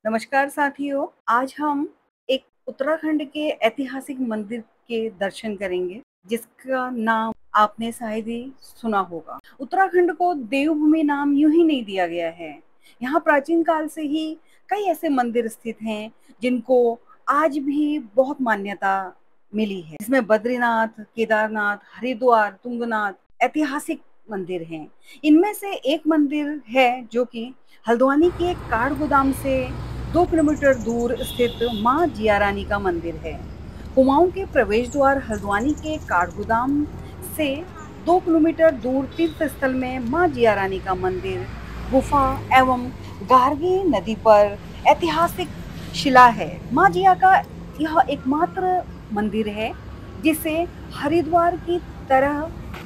नमस्कार साथियों, आज हम एक उत्तराखंड के ऐतिहासिक मंदिर के दर्शन करेंगे, जिसका नाम आपने शायद ही सुना होगा। उत्तराखंड को देवभूमि नाम यूं ही नहीं दिया गया है। यहाँ प्राचीन काल से ही कई ऐसे मंदिर स्थित हैं, जिनको आज भी बहुत मान्यता मिली है। इसमें बद्रीनाथ, केदारनाथ, हरिद्वार, तुंगनाथ ऐतिहासिक मंदिर हैं। इनमें से एक मंदिर है जो कि हल्द्वानी के काठ गोदाम से 2 किलोमीटर दूर स्थित मां जिया रानी का मंदिर है। कुमाऊं के प्रवेश द्वार हल्द्वानी के काठगोदाम से 2 किलोमीटर दूर तीर्थ स्थल में मां जिया रानी का मंदिर गुफा एवं गार्गी नदी पर ऐतिहासिक शिला है। मां जिया का यह एकमात्र मंदिर है जिसे हरिद्वार की तरह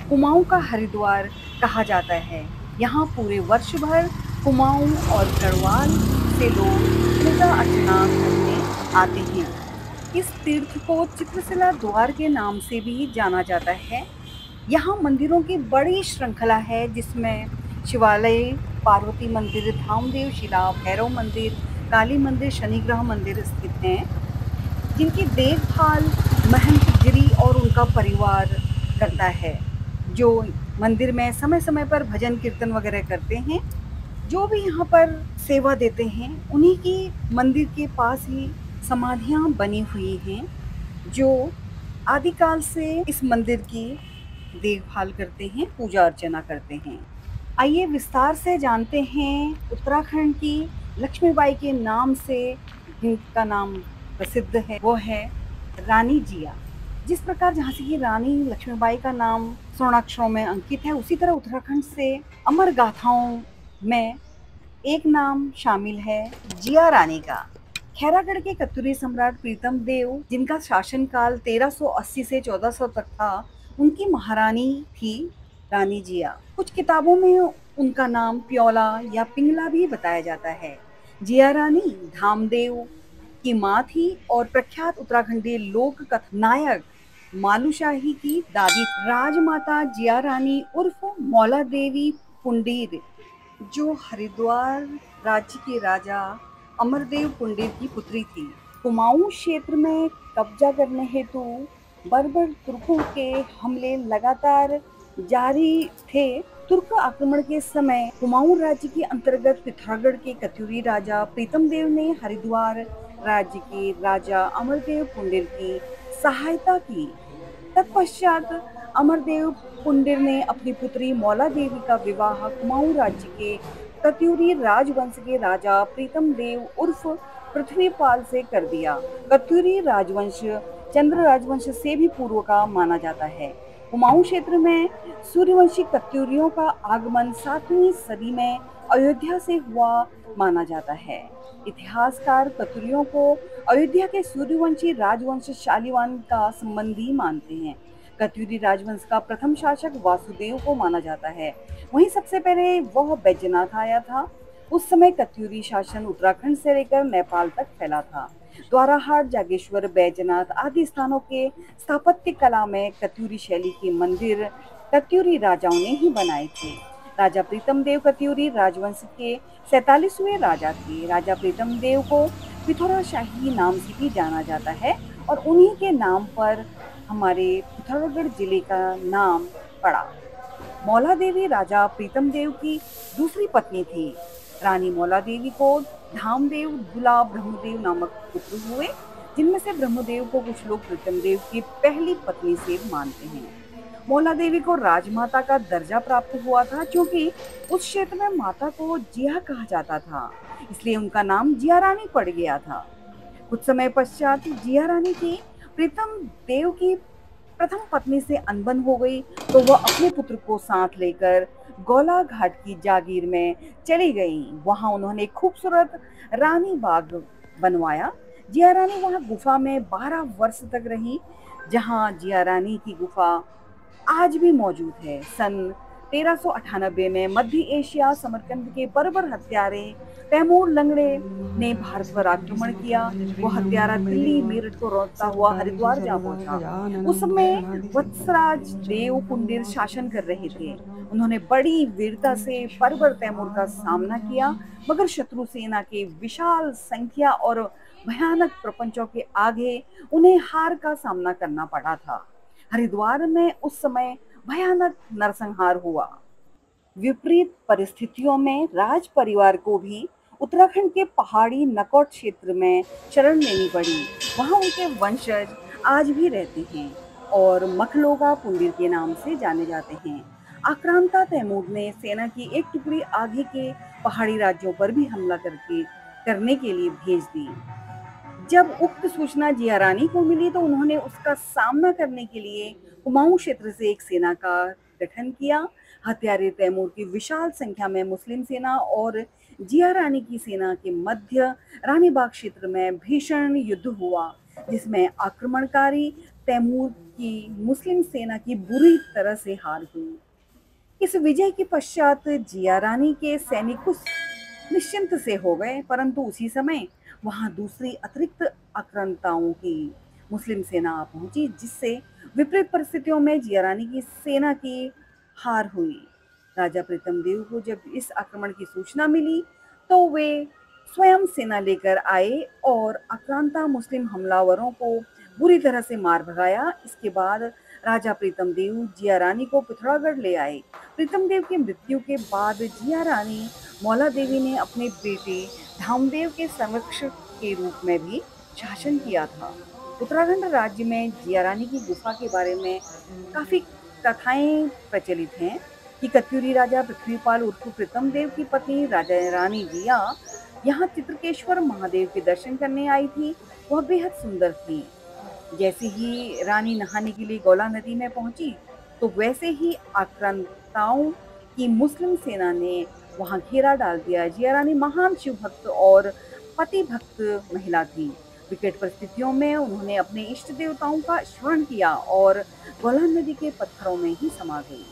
कुमाऊं का हरिद्वार कहा जाता है। यहाँ पूरे वर्ष भर कुमाऊं और गढ़वाल से लोग पूजा अर्चना करने आते हैं। इस तीर्थ को चित्रशिला द्वार के नाम से भी जाना जाता है। यहाँ मंदिरों की बड़ी श्रृंखला है, जिसमें शिवालय, पार्वती मंदिर, धामदेव शिला, भैरव मंदिर, काली मंदिर, शनिग्रह मंदिर स्थित हैं, जिनकी देखभाल महंत गिरी और उनका परिवार करता है, जो मंदिर में समय समय पर भजन कीर्तन वगैरह करते हैं। जो भी यहाँ पर सेवा देते हैं, उन्हीं की मंदिर के पास ही समाधियाँ बनी हुई हैं, जो आदिकाल से इस मंदिर की देखभाल करते हैं, पूजा अर्चना करते हैं। आइए विस्तार से जानते हैं उत्तराखंड की लक्ष्मीबाई के नाम से जिनका नाम प्रसिद्ध है, वो है रानी जिया। जिस प्रकार झांसी की रानी लक्ष्मीबाई का नाम स्वर्णाक्षरों में अंकित है, उसी तरह उत्तराखंड से अमर गाथाओं में एक नाम शामिल है, जिया रानी का। खैरागढ़ के कत्यूरी सम्राट प्रीतम देव, जिनका शासनकाल 1380 से 1400 तक था, उनकी महारानी थी रानी जिया। कुछ किताबों में उनका नाम प्योला या पिंगला भी बताया जाता है। जिया रानी धामदेव की माँ थी और प्रख्यात उत्तराखंडी लोक कथा नायक मालूशाही की दादी। राजमाता जिया रानी उर्फ मौला देवी पुंडीर, जो हरिद्वार राज्य के राजा अमरदेव पुंडीर की पुत्री थी। कुमाऊं क्षेत्र में कब्जा करने हेतु बर्बर तुर्कों के हमले लगातार जारी थे। तुर्क आक्रमण के समय कुमाऊं राज्य के अंतर्गत पिथौरागढ़ के कत्यूरी राजा प्रीतम देव ने हरिद्वार राज्य के राजा अमरदेव पुंडीर की सहायता की। तत्पश्चात अमरदेव पुंडीर ने अपनी पुत्री मौला देवी का विवाह कुमाऊं राज्य के कत्यूरी राजवंश के राजा प्रीतम देव उर्फ पृथ्वीपाल से कर दिया। कत्यूरी राजवंश चंद्र राजवंश से भी पूर्व का माना जाता है। कुमाऊं क्षेत्र में सूर्यवंशी कत्यूरियों का आगमन 7वीं सदी में अयोध्या से हुआ माना जाता है। इतिहासकार कत्यूरियों को अयोध्या के सूर्यवंशी राजवंश शालीवान का संबंधी मानते हैं। कत्यूरी राजवंश का प्रथम शासक वासुदेव को माना जाता है। वहीं सबसे पहले वह बैजनाथ आया था। उस समय कत्यूरी शासन उत्तराखंड से लेकर नेपाल तक फैला था। द्वाराहाट, जागेश्वर, बैजनाथ आदि स्थानों के स्थापत्य कला में कत्यूरी शैली के मंदिर कत्यूरी राजाओं ने ही बनाए थे। राजा प्रीतम देव कत्यूरी राजवंश के 47वें राजा थे। राजा प्रीतम देव को पिथौरा शाही नाम से भी जाना जाता है और उन्हीं के नाम पर हमारे पिथौरागढ़ जिले का नाम पड़ा। मौला देवी राजा प्रीतम देव की दूसरी पत्नी थी। रानी मौला देवी को धामदेव, दुला, ब्रह्मदेव नामक पुत्र हुए, जिनमें से ब्रह्मदेव को कुछ लोग प्रीतम देव की पहली पत्नी से मानते हैं। मौला देवी को राजमाता का दर्जा प्राप्त हुआ था, क्योंकि उस क्षेत्र में माता को जिया कहा जाता था, इसलिए उनका नाम जिया रानी पड़ गया था। कुछ समय पश्चात जिया रानी की प्रीतम देव की प्रथम पत्नी से अनबन हो गई, तो वह अपने पुत्र को साथ लेकर गौला घाट की जागीर में चली गई। वहां उन्होंने खूबसूरत रानी बाग बनवाया। जिया रानी वहां गुफा में 12 वर्ष तक रही, जहां जिया रानी की गुफा आज भी मौजूद है। सन 1398 में मध्य एशिया समरकंद के बर्बर हत्यारे तैमूर लंगड़े ने भारत पर आक्रमण किया। वो हत्यारा दिल्ली मेरठ को रोकता हुआ हरिद्वार जा पहुंचा। उस समय वत्सराज देव पुंडीर शासन कर रहे थे। उन्होंने बड़ी वीरता से परवर तैमूर का सामना किया, मगर शत्रु सेना के विशाल संख्या और भयानक प्रपंचों के आगे उन्हें हार का सामना करना पड़ा था। हरिद्वार में उस समय भयानक नरसंहार हुआ। विपरीत परिस्थितियों में राज परिवार को भी उत्तराखंड के पहाड़ी नकौट क्षेत्र में शरण लेनी पड़ी। वहां उनके वंशज आज भी रहते हैं और मखलोगा पुंदिर के नाम से जाने जाते हैं। आक्रांता तैमूर ने सेना की एक टुकड़ी आगे के पहाड़ी राज्यों पर भी हमला करने के लिए भेज दी। जब उक्त सूचना जिया रानी को मिली तो उन्होंने उसका सामना करने के लिए कुमाऊं क्षेत्र से एक सेना का गठन किया। हत्यारे तैमूर की विशाल संख्या में मुस्लिम सेना और जिया रानी की सेना के मध्य रानीबाग क्षेत्र में भीषण युद्ध हुआ, जिसमें आक्रमणकारी तैमूर की मुस्लिम सेना की बुरी तरह से हार हुई। इस विजय के पश्चात जिया रानी के सैनिक कुछ निश्चिंत से हो गए, परंतु उसी समय वहां दूसरी अतिरिक्त आक्रांताओं की मुस्लिम सेना आ पहुंची, जिससे विपरीत परिस्थितियों में जिया रानी की सेना की हार हुई। राजा प्रीतम देव को जब इस आक्रमण की सूचना मिली तो वे स्वयं सेना लेकर आए और आक्रांता मुस्लिम हमलावरों को बुरी तरह से मार भगाया। इसके बाद राजा प्रीतम देव जिया रानी को पिथौरागढ़ ले आए। प्रीतम देव की मृत्यु के बाद जिया रानी मौला देवी ने अपने बेटे धामदेव के संरक्षक के रूप में भी शासन किया था। उत्तराखंड राज्य में जिया रानी की गुफा के बारे में काफी कथाएं प्रचलित हैं कि कत्यूरी राजा पृथ्वीपाल उर्फ प्रीतम देव की पत्नी राजा रानी जिया यहाँ चित्रकेश्वर महादेव के दर्शन करने आई थी। वह बेहद सुंदर थी। जैसे ही रानी नहाने के लिए गौला नदी में पहुंची तो वैसे ही आक्रांताओं की मुस्लिम सेना ने वहां घेरा डाल दिया। जिया रानी महान शिव भक्त और पति भक्त महिला थी। विकट परिस्थितियों में उन्होंने अपने इष्ट देवताओं का स्मरण किया और गौला नदी के पत्थरों में ही समा गई।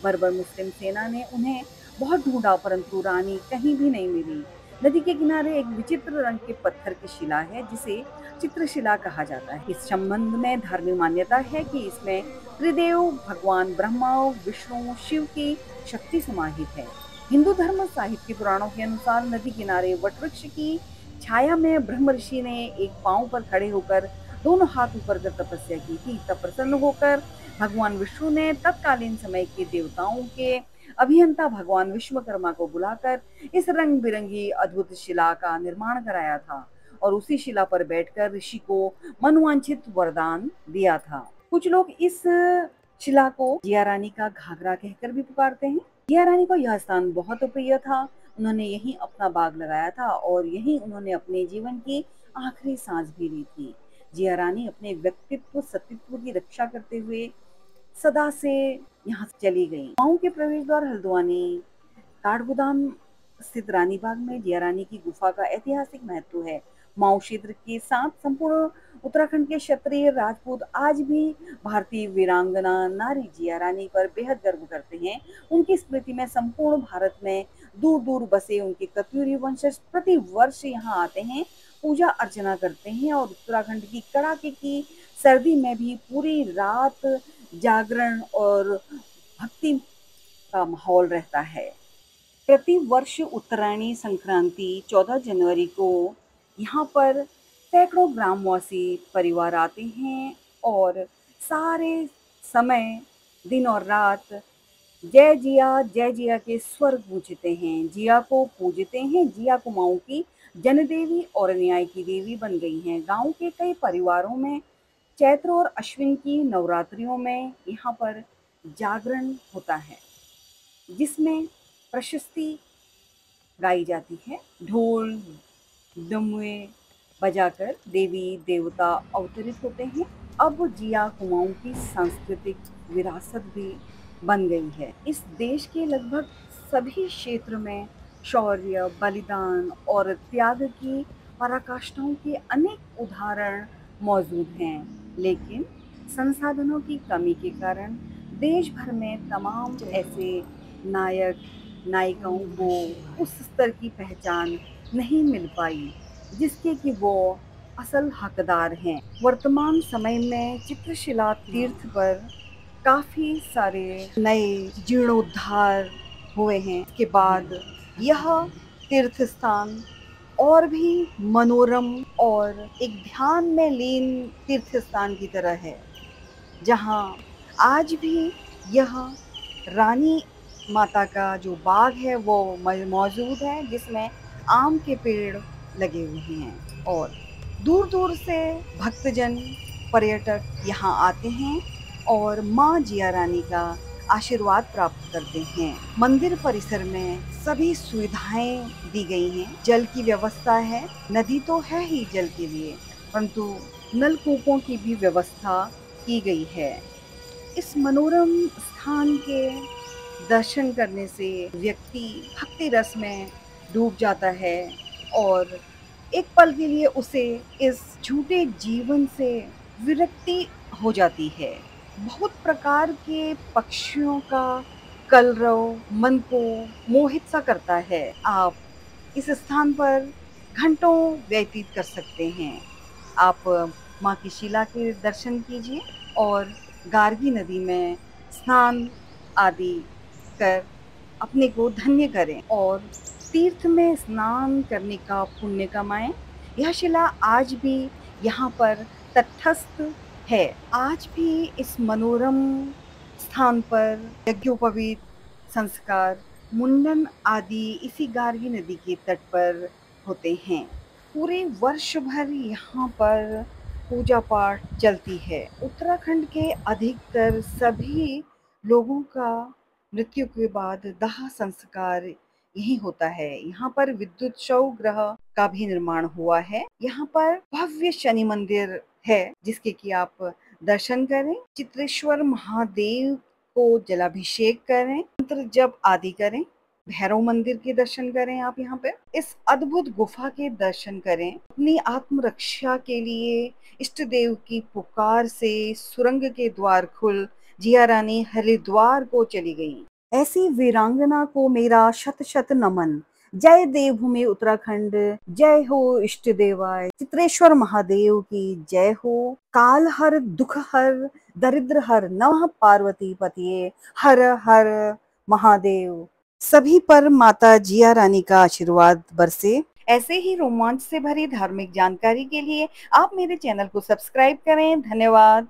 बर्बर मुस्लिम सेना ने उन्हें बहुत ढूंढा, परंतु रानी कहीं भी नहीं मिली। नदी के किनारे एक विचित्र रंग के पत्थर की शिला है, जिसे चित्रशिला कहा जाता है। इस संबंध में धार्मिक मान्यता है कि इसमें त्रिदेव भगवान ब्रह्मा, विष्णु, शिव की शक्ति समाहित है। हिंदू धर्म साहित्य पुराणों के अनुसार नदी किनारे वटवृक्ष की छाया में ब्रह्म ऋषि ने एक पांव पर खड़े होकर दोनों हाथ ऊपर कर तपस्या की थी। तब प्रसन्न होकर भगवान विष्णु ने तत्कालीन समय के देवताओं के अभियंता भगवान विश्वकर्मा को बुलाकर इस रंग बिरंगी अद्भुत शिला का निर्माण कराया था और उसी शिला पर बैठकर ऋषि को मनोवांछित वरदान दिया था। कुछ लोग इस शिला को जिया रानी का घाघरा कहकर भी पुकारते हैं। जिया रानी को यह स्थान बहुत प्रिय था। उन्होंने यहीं अपना बाग लगाया था और यहीं उन्होंने अपने जीवन की आखिरी सांस भी ली थी। जिया रानी अपने व्यक्तित्व सतीत्व की रक्षा करते हुए सदा से यहाँ से चली गई। गाँव के प्रवेश द्वार हल्द्वानी काठगोदाम स्थित रानीबाग में जिया रानी की गुफा का ऐतिहासिक महत्व है। माऊ क्षेत्र के साथ संपूर्ण उत्तराखंड के क्षत्रिय राजपूत आज भी भारतीय वीरांगना नारी जिया रानी पर बेहद गर्व करते हैं। उनकी स्मृति में संपूर्ण भारत में दूर दूर बसे उनके कत्यूरी वंशज प्रति वर्ष यहाँ आते हैं, पूजा अर्चना करते हैं और उत्तराखंड की कड़ाके की सर्दी में भी पूरी रात जागरण और भक्ति का माहौल रहता है। प्रति वर्ष उत्तरायणी संक्रांति 14 जनवरी को यहाँ पर सैकड़ों ग्रामवासी परिवार आते हैं और सारे समय दिन और रात जय जिया के स्वर गूंजते हैं। जिया को पूजते हैं। जिया कुमाऊं की जनदेवी और न्याय की देवी बन गई हैं। गांव के कई परिवारों में चैत्र और अश्विन की नवरात्रियों में यहाँ पर जागरण होता है, जिसमें प्रशस्ति गाई जाती है। ढोल डमरुए बजाकर देवी देवता अवतरित होते हैं। अब जिया कुमाऊं की सांस्कृतिक विरासत भी बन गई है। इस देश के लगभग सभी क्षेत्र में शौर्य, बलिदान और त्याग की पराकाष्ठाओं के अनेक उदाहरण मौजूद हैं, लेकिन संसाधनों की कमी के कारण देश भर में तमाम ऐसे नायक नायिकाओं को उस स्तर की पहचान नहीं मिल पाई जिसके कि वो असल हकदार हैं। वर्तमान समय में चित्रशिला तीर्थ पर काफी सारे नए जीर्णोद्धार हुए हैं। इसके बाद यह तीर्थ स्थान और भी मनोरम और एक ध्यान में लीन तीर्थ स्थान की तरह है, जहाँ आज भी यह रानी माता का जो बाग है वो मौजूद है, जिसमें आम के पेड़ लगे हुए हैं और दूर दूर से भक्तजन पर्यटक यहाँ आते हैं और माँ जिया रानी का आशीर्वाद प्राप्त करते हैं। मंदिर परिसर में सभी सुविधाएं दी गई हैं। जल की व्यवस्था है, नदी तो है ही जल के लिए, परंतु नलकूपों की भी व्यवस्था की गई है। इस मनोरम स्थान के दर्शन करने से व्यक्ति भक्ति रस में डूब जाता है और एक पल के लिए उसे इस झूठे जीवन से विरक्ति हो जाती है। बहुत प्रकार के पक्षियों का कलरव मन को मोहित सा करता है। आप इस स्थान पर घंटों व्यतीत कर सकते हैं। आप माँ की शिला के दर्शन कीजिए और गार्गी नदी में स्नान आदि कर अपने को धन्य करें और तीर्थ में स्नान करने का पुण्य कमाएं। यह शिला आज भी यहाँ पर तटस्थ है। आज भी इस मनोरम स्थान पर यज्ञोपवीत संस्कार, मुंडन आदि इसी गार्गी नदी के तट पर होते हैं। पूरे वर्ष भर यहाँ पर पूजा पाठ चलती है। उत्तराखंड के अधिकतर सभी लोगों का मृत्यु के बाद दाह संस्कार यही होता है। यहाँ पर विद्युत शव गृह का भी निर्माण हुआ है। यहाँ पर भव्य शनि मंदिर है, जिसके कि आप दर्शन करें। चित्रेश्वर महादेव को जलाभिषेक करें, मंत्र जप आदि करें। भैरव मंदिर के दर्शन करें। आप यहाँ पे इस अद्भुत गुफा के दर्शन करें। अपनी आत्मरक्षा के लिए इष्ट देव की पुकार से सुरंग के द्वार खुल जिया रानी हरिद्वार को चली गई। ऐसी वीरांगना को मेरा शत शत नमन। जय देवभूमि उत्तराखंड, जय हो इष्ट देवाय। चित्रेश्वर महादेव की जय हो। काल हर दुख हर दरिद्र हर नमः पार्वती पतिये हर हर महादेव। सभी पर माता जिया रानी का आशीर्वाद बरसे। ऐसे ही रोमांच से भरी धार्मिक जानकारी के लिए आप मेरे चैनल को सब्सक्राइब करें। धन्यवाद।